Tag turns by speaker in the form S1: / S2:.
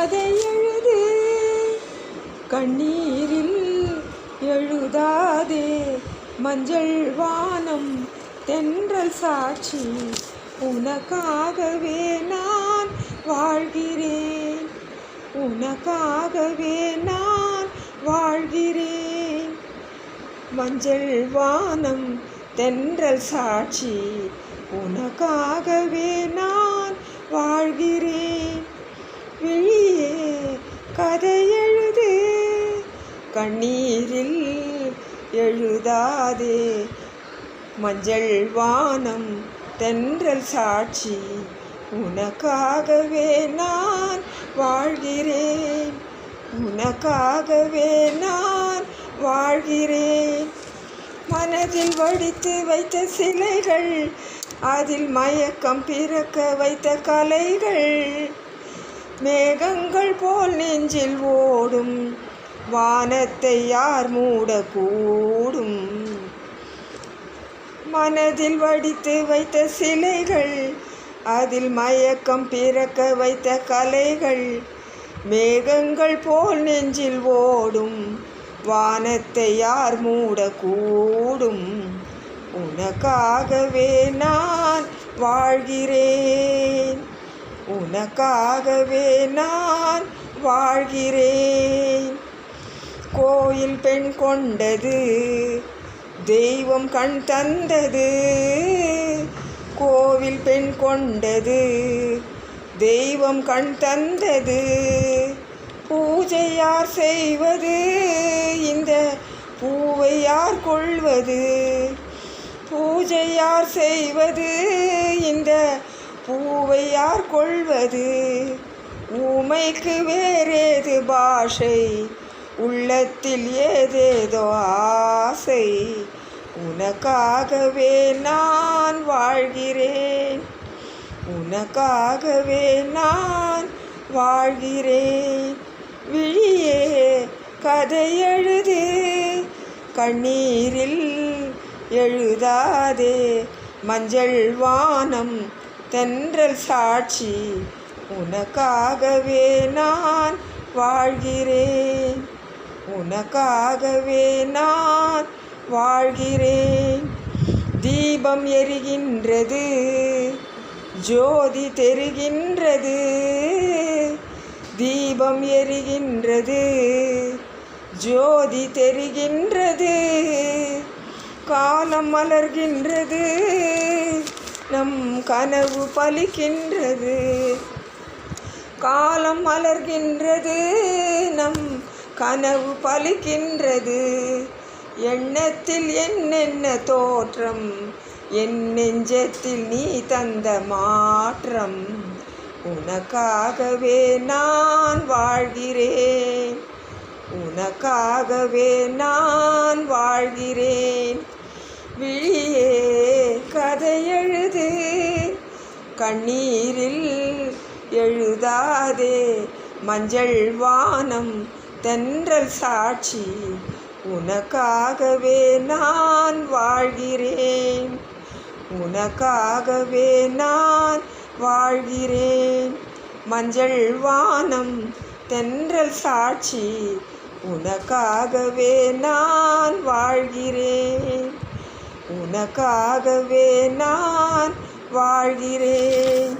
S1: கதை எழுது கண்ணீரில் எழுதாதே. மஞ்சள் வானம் தென்றல் சாட்சி, உனக்காகவே நான் வாழ்கிறேன், உனக்காகவே நான் வாழ்கிறேன். மஞ்சள் வானம் தென்றல் சாட்சி, உனக்காகவே நான் வாழ்கிறேன். விழியே கதை எழுது கண்ணீரில் எழுதாதே. மஞ்சள் வானம் தென்றல் சாட்சி, உனக்காகவே நான் வாழ்கிறேன், உனக்காகவே நான் வாழ்கிறேன். மனதில் வடித்து வைத்த சிலைகள், அதில் மயக்கம் பிறக்க வைத்த கலைகள், மேகங்கள் போல் நெஞ்சில் ஓடும், வானத்தை யார் மூடக்கூடும். மனதில் வடித்து வைத்த சிலைகள், அதில் மயக்கம் பிறக்க வைத்த கலைகள், மேகங்கள் போல் நெஞ்சில் ஓடும், வானத்தை யார் மூடக்கூடும். உனக்காகவே நான் வாழ்கிறேன், உனக்காகவே நான் வாழ்கிறேன். கோயில் பெண் கொண்டது தெய்வம் கண் தந்தது, கோவில் பெண் கொண்டது தெய்வம் கண் தந்தது. பூஜை யார் செய்வது, இந்த பூவை யார் கொள்வது, பூஜை யார் செய்வது, இந்த பூவை யார் கொள்வது. ஊமைக்கு வேறேது பாஷை, உள்ளத்தில் ஏதேதோ ஆசை. உனக்காகவே நான் வாழ்கிறேன், உனக்காகவே நான் வாழ்கிறேன். விழியே கதை எழுது கண்ணீரில் எழுதாதே. மஞ்சள் வானம் தென்றல் சாட்சி, உனக்காகவே நான் வாழ்கிறேன், உனக்காகவே நான் வாழ்கிறேன். தீபம் எரிகின்றது, ஜோதி தெரிகின்றது, தீபம் எரிகின்றது, ஜோதி தெரிகின்றது. காலம் மலர்கின்றது, நம் கனவு பலிக்கின்றது. காலம் மலர்கின்றது, நம் கனவு பலிக்கின்றது. எண்ணத்தில் என்னென்ன தோற்றம், என் நெஞ்சத்தில் நீ தந்த மாற்றம். உனக்காகவே நான் வாழ்கிறேன், உனக்காகவே நான் வாழ்கிறேன். விழியே கதை எழுது கண்ணீரில் எழுதாதே. மஞ்சள் வானம் தென்றல் சாட்சி, உனக்காகவே நான் வாழ்கிறேன், உனக்காகவே நான் வாழ்கிறேன். மஞ்சள் வானம் தென்றல் சாட்சி, உனக்காகவே நான் வாழ்கிறேன், உனக்காகவே நான் வாழ்கிறேன்.